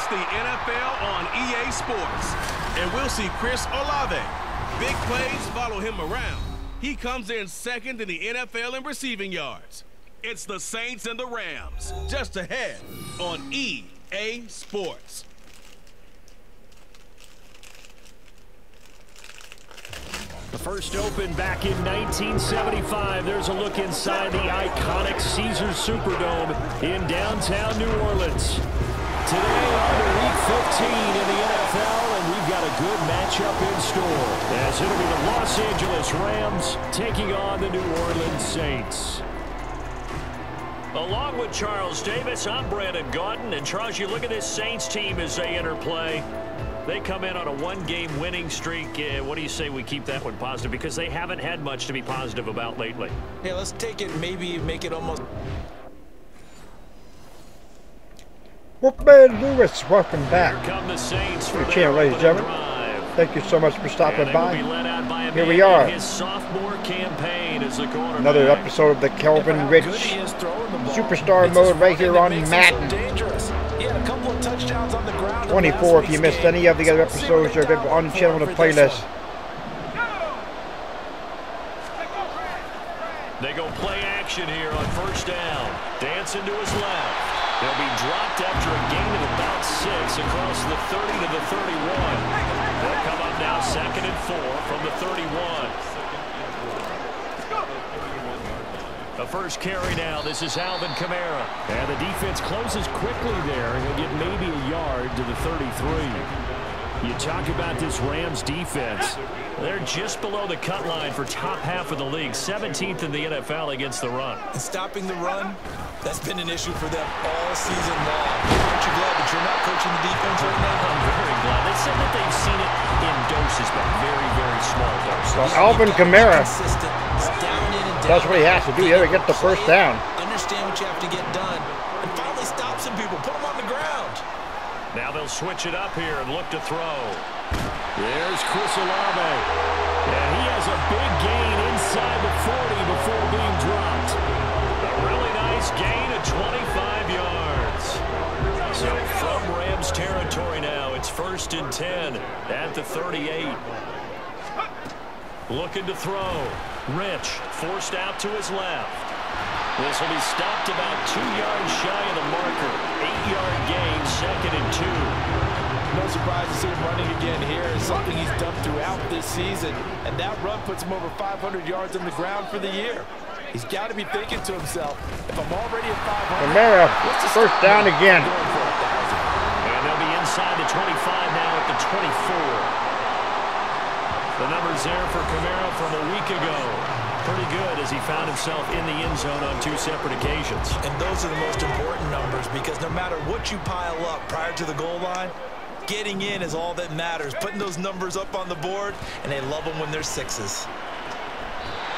the NFL on EA Sports. And we'll see Chris Olave. Big plays follow him around. He comes in second in the NFL in receiving yards. It's the Saints and the Rams, just ahead on EA Sports. The first opened back in 1975. There's a look inside the iconic Caesars Superdome in downtown New Orleans. Today, under Week 15 in the NFL, and we've got a good matchup in store, as it'll be the Los Angeles Rams taking on the New Orleans Saints. Along with Charles Davis, I'm Brandon Gaudin. And Charles, you look at this Saints team as they enter play. They come in on a one-game winning streak. What do you say we keep that one positive? Because they haven't had much to be positive about lately. Yeah, let's take it, maybe make it almost... Wolfman Lewis, welcome back Here come the Saints to the channel, ladies and gentlemen. Thank you so much for stopping by. Here we are. His sophomore campaign as the cornerback. Another episode of the Kelvin Rich Superstar mode right here on Madden. 24 if you missed any of the other episodes, they're on the channel on the playlist. They go play action here on first down. Dancing to his left. They'll be dropped after a gain of about 6 across the 30 to the 31. They'll come up now 2nd and 4 from the 31. The first carry now. This is Alvin Kamara. And the defense closes quickly there. And he'll get maybe a yard to the 33. You talk about this Rams defense. They're just below the cut line for top half of the league. 17th in the NFL against the run. And stopping the run, that's been an issue for them all season long. Aren't you glad that you're not coaching the defense right now? I'm very glad. They said that they've seen it in doses, but very, very small doses. Well, Alvin Kamara, that's what he has to do. You have to get the first down. Understand what you have to get done. And finally stop some people. Put them on the ground. Now they'll switch it up here and look to throw. There's Chris Olave. And he has a big gain inside the 40 before being dropped. A really nice gain of 25 yards. So from Rams territory now, it's 1st and 10 at the 38. Looking to throw. Rich forced out to his left. This will be stopped about 2 yards shy of the marker. 8-yard gain, 2nd and 2. No surprise to see him running again here. It's something he's done throughout this season. And that run puts him over 500 yards on the ground for the year. He's got to be thinking to himself, if I'm already at 500... Kamara, first down again. And they'll be inside the 25 now at the 24. The numbers there for Kamara from a week ago. Pretty good as he found himself in the end zone on 2 separate occasions. And those are the most important numbers because no matter what you pile up prior to the goal line, getting in is all that matters. Putting those numbers up on the board, and they love them when they're 6s.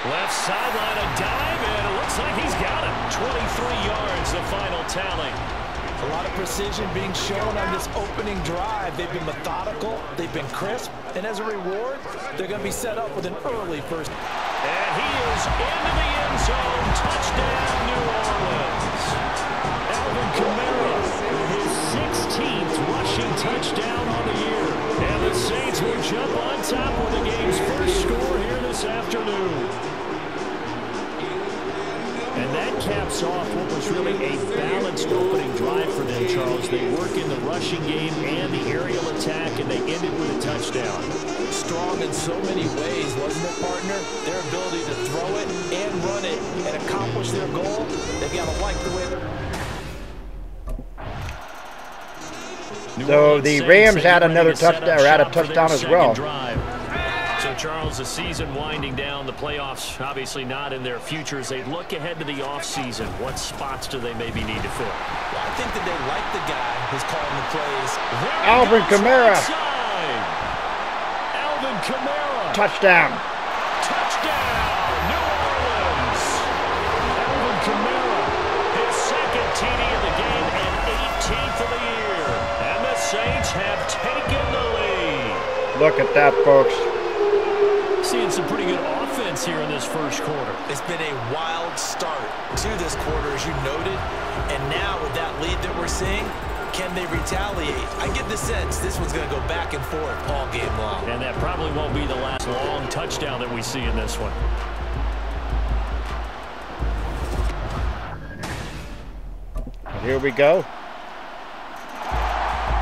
Left sideline, a dive, and it looks like he's got it. 23 yards, the final tally. A lot of precision being shown on this opening drive. They've been methodical, they've been crisp, and as a reward, they're going to be set up with an early first. And he is into the end zone. Touchdown, New Orleans. Alvin Kamara with his 16th rushing touchdown on the year. And the Saints will jump on top with the game's first score here this afternoon. And that caps off what was really a balanced opening drive for them, Charles. They work in the rushing game and the aerial attack, and they ended with a touchdown. Strong in so many ways, wasn't it, partner? Their ability to throw it and run it and accomplish their goal, they've got to like the way they're... So the Rams had another touchdown, or had a touchdown as well. So, Charles, the season winding down, the playoffs obviously not in their future. As they look ahead to the offseason, what spots do they maybe need to fill? Well, I think that they like the guy who's calling the plays. Alvin Kamara. Alvin Kamara. Touchdown. Touchdown, New Orleans. Alvin Kamara, his 2nd TD of the game and 18th of the year. And the Saints have taken the lead. Look at that, folks. Seeing some pretty good offense here in this first quarter. It's been a wild start to this quarter, as you noted. And now with that lead that we're seeing, can they retaliate? I get the sense this one's going to go back and forth all game long. And that probably won't be the last long touchdown that we see in this one. Here we go.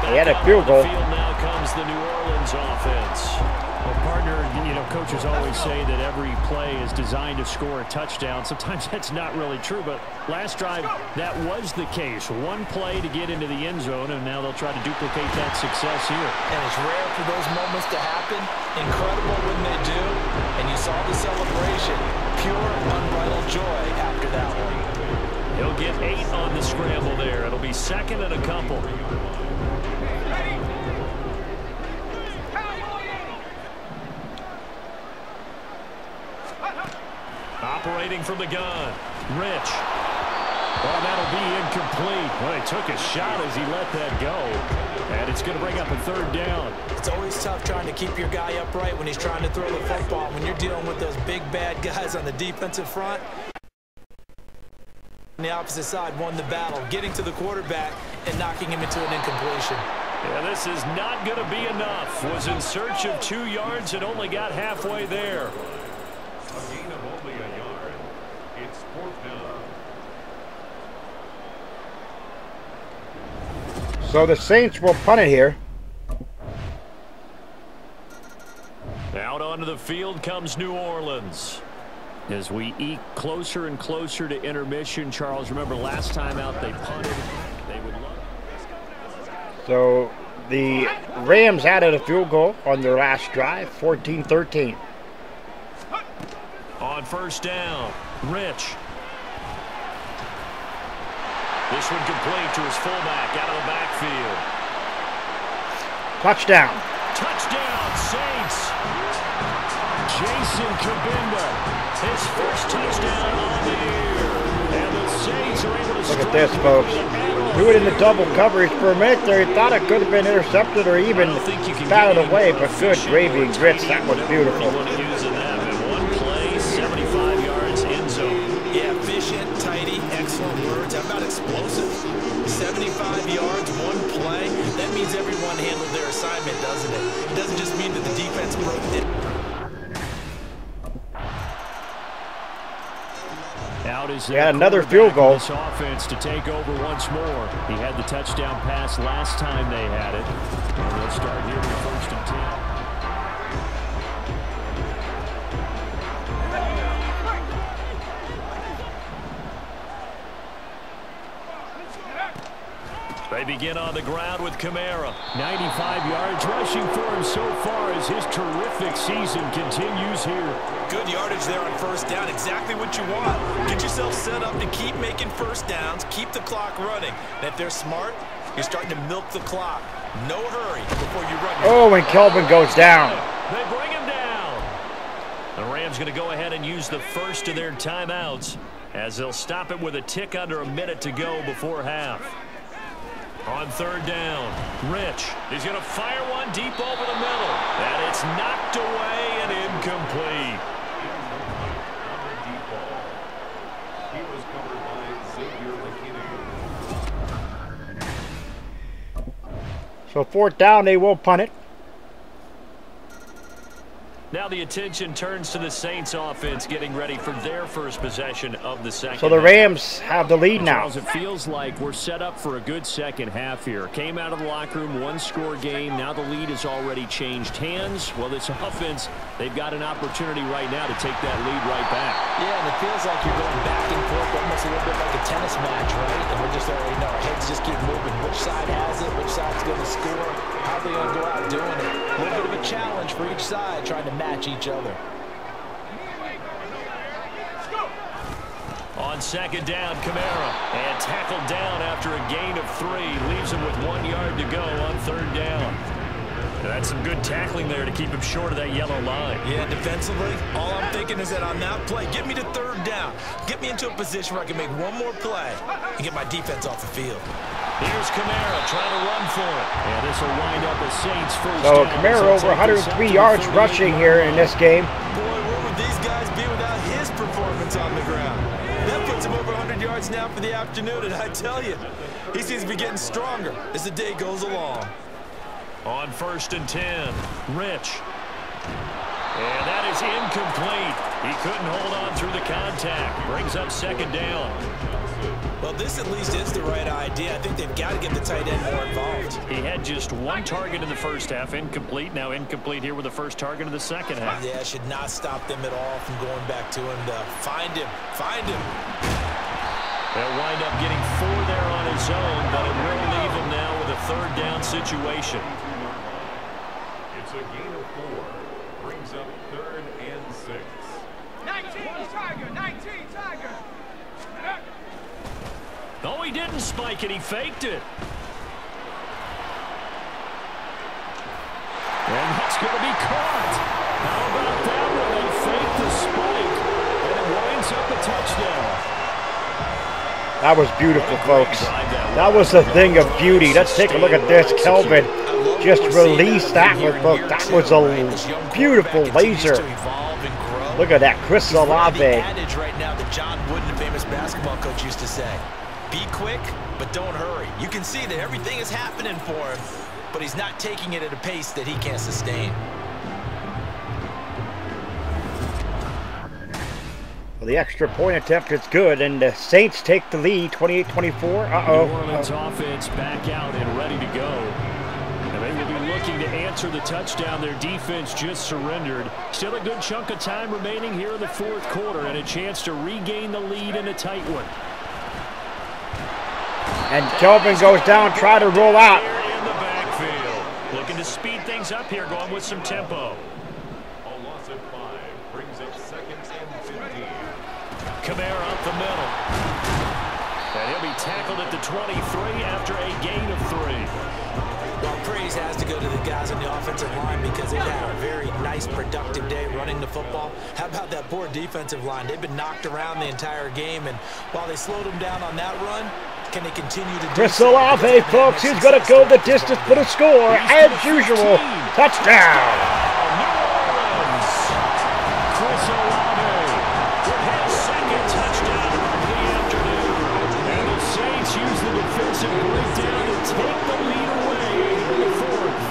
They had a field goal. Now comes the New Orleans offense. Well, partner, you know, coaches always say that every play is designed to score a touchdown. Sometimes that's not really true, but last drive, that was the case. One play to get into the end zone, and now they'll try to duplicate that success here. And it's rare for those moments to happen. Incredible when they do. And you saw the celebration. Pure, unbridled joy after that one. He'll get 8 on the scramble there. It'll be second and a couple. Operating from the gun. Rich. Well, that'll be incomplete. Well, he took a shot as he let that go. And it's going to bring up a third down. It's always tough trying to keep your guy upright when he's trying to throw the football. When you're dealing with those big, bad guys on the defensive front. On the opposite side won the battle, getting to the quarterback and knocking him into an incompletion. Yeah, this is not going to be enough. Was in search of 2 yards and only got halfway there. A gain of only a yard. It's 4th down. So the Saints will punt it here. Out onto the field comes New Orleans. As we eke closer and closer to intermission, Charles, remember last time out they punted. They would love. So the Rams added a field goal on their last drive, 14-13. On first down, Rich. This one complete to his fullback out of the backfield. Touchdown. Touchdown, Saints. Jason Kabinda. His first touchdown on the year. And the Saints are able to look at this, folks. Do it in the double coverage for a minute there. He thought it could have been intercepted or even batted away, but good gravy and grits. That was beautiful. One play, 75 yards in zone. Yeah, efficient, tidy, excellent words. How about explosive? 75 yards, one play. That means everyone handled their assignment, doesn't it? It doesn't just mean that the defense broke it. Out is another field goal. This offense to take over once more. He had the touchdown pass last time they had it. And they'll start here with 1st and 10. They begin on the ground with Kamara. 95 yards rushing for him so far as his terrific season continues here. Good yardage there on first down. Exactly what you want. Get yourself set up to keep making first downs, keep the clock running. And if they're smart, you're starting to milk the clock. No hurry before you run. Oh, and Kelvin goes down. They bring him down. The Rams going to go ahead and use the first of their timeouts as they'll stop it with a tick under a minute to go before half. On third down, Rich. He's going to fire one deep over the middle. And it's knocked away and incomplete. He was covered by Xavier McKinney. So 4th down, they will punt it. Now the attention turns to the Saints offense getting ready for their first possession of the second. So the Rams have the lead now. Charles, it feels like we're set up for a good second half here. Came out of the locker room, 1-score game. Now the lead has already changed hands. Well, this offense, they've got an opportunity right now to take that lead right back. Yeah, and it feels like you're going back and forth almost a little bit like a tennis match, right? And we're just already know. Heads just keep moving. Which side has it? Which side's going to score? How are they going to go out doing it? A little bit of a challenge for each side, trying to match each other. On second down, Kamara. And tackled down after a gain of 3. Leaves him with 1 yard to go on third down. That's some good tackling there to keep him short of that yellow line. Yeah, defensively, all I'm thinking is that on that play, get me to third down. Get me into a position where I can make one more play and get my defense off the field. Here's Kamara trying to run for it. And this will wind up a Saints first So down. Kamara over 103 yards rushing here in this game. Boy, where would these guys be without his performance on the ground? That puts him over 100 yards yards now for the afternoon, and I tell you, he seems to be getting stronger as the day goes along. On 1st and 10, Rich. And that is incomplete. He couldn't hold on through the contact. Brings up 2nd down. Well, this at least is the right idea. I think they've got to get the tight end more involved. He had just 1 target in the first half, incomplete. Now incomplete here with the first target in the second half. Yeah, should not stop them at all from going back to him to find him. Find him. They'll wind up getting 4 there on his own, but it will leave him now with a 3rd down situation. It's a gain of 4. Brings up 3rd and 6. 19 Tiger, 19 Tiger. No, he didn't spike it. He faked it. And that's going to be caught. How about that one? They faked the spike, and it winds up a touchdown. That was beautiful, folks. That was a thing of beauty. Let's take a look at this. Kelvin just released that one, folks. That was a beautiful laser. Look at that, Chris Olave. The adage right now that John Wooden, the famous basketball coach, used to say. Be quick, but don't hurry. You can see that everything is happening for him, but he's not taking it at a pace that he can't sustain. Well, the extra point attempt is good, and the Saints take the lead, 28-24. Uh-oh. New Orleans offense back out and ready to go. And they will be looking to answer the touchdown. Their defense just surrendered. Still a good chunk of time remaining here in the 4th quarter, and a chance to regain the lead in a tight one. And Kelvin goes down, try to roll out. In the backfield. Looking to speed things up here, going with some tempo. A loss of 5 brings up 2nd and 15. Kamara up the middle. And he'll be tackled at the 23 after a gain of 3. Well, praise has to go to the guys on the offensive line because they've had a very nice, productive day running the football. How about that poor defensive line? They've been knocked around the entire game, and while they slowed them down on that run, can they continue to do Chris Olave, folks, he's going to go the distance for the score, as usual. Touchdown! Chris Olave with his 2nd touchdown of the afternoon. And the Saints use the defensive breakdown to take the lead away in the 4th.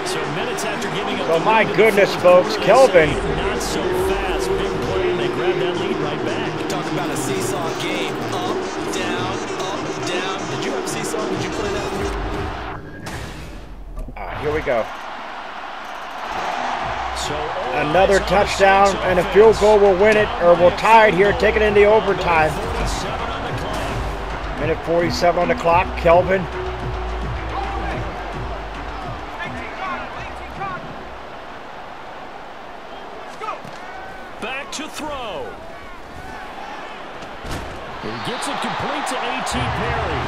So minutes after giving up So my goodness, folks, Kelvin. Not so fast. Big play, and they grab that lead right back. Talk about a seesaw game. Up, down, up, down. Did you have a seesaw? Did you play that one? Here we go. So Another touchdown and a field goal will win it, or we'll tie it here, take it into overtime. Minute 47 on the clock. Kelvin. Back to throw. He gets it complete to A.T. Perry.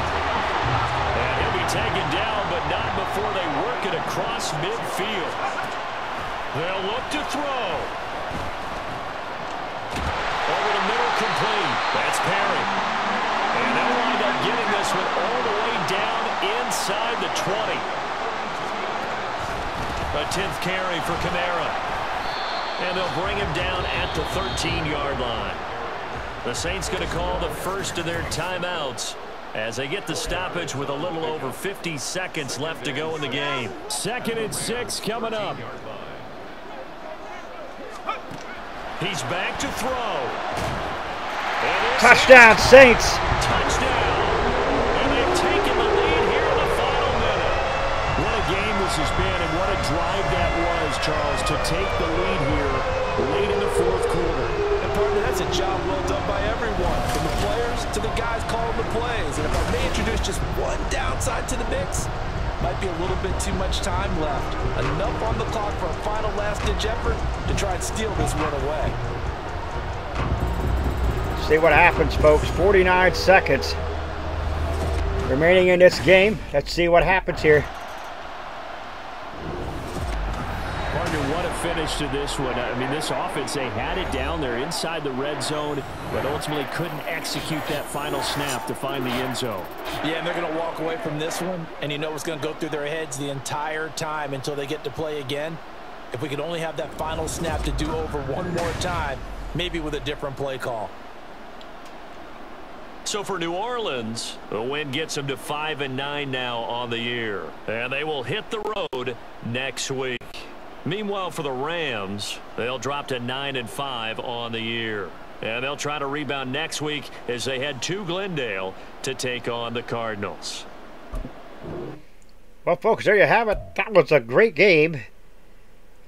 And he'll be taken down, but not before they work it across midfield. They'll look to throw. Over the middle, complete. That's Perry. And they'll wind up getting this one all the way down inside the 20. A 10th carry for Kamara. And they'll bring him down at the 13-yard line. The Saints going to call the first of their timeouts as they get the stoppage with a little over 50 seconds left to go in the game. 2nd and 6 coming up. He's back to throw. Touchdown, Saints. Touchdown. And they've taken the lead here in the final minute. What a game this has been, and what a drive that was, Charles, to take the lead here late in the 4th quarter. And partner, that's a job well done by everyone, from the players to the guys calling the plays. And if I may introduce just one downside to the mix, might be a little bit too much time left. Enough on the clock for a final last-ditch effort to try and steal this one away. See what happens, folks. 49 seconds remaining in this game. Let's see what happens here. Partner, what a finish to this one. I mean, this offense, they had it down there inside the red zone, but ultimately couldn't execute that final snap to find the end zone. Yeah, and they're going to walk away from this one, and you know what's going to go through their heads the entire time until they get to play again. If we could only have that final snap to do over one more time, maybe with a different play call. So for New Orleans, the win gets them to 5-9 now on the year. And they will hit the road next week. Meanwhile, for the Rams, they'll drop to 9-5 on the year. And they'll try to rebound next week as they head to Glendale to take on the Cardinals. Well, folks, there you have it. That was a great game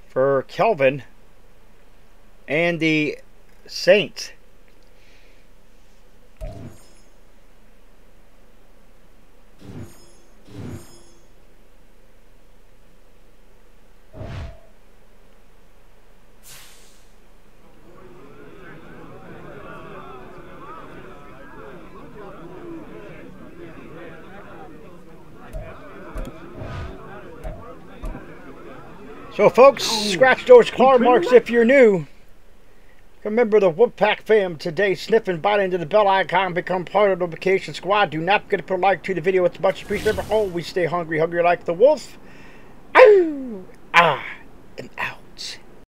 for Kelvin and the Saints. So, folks, scratch those claw marks if you're new. Remember the Wolfpack fam today. Sniff and bite into the bell icon. Become part of the notification squad. Do not forget to put a like to the video. It's much appreciated. Always stay hungry. Hungry like the wolf. Ow!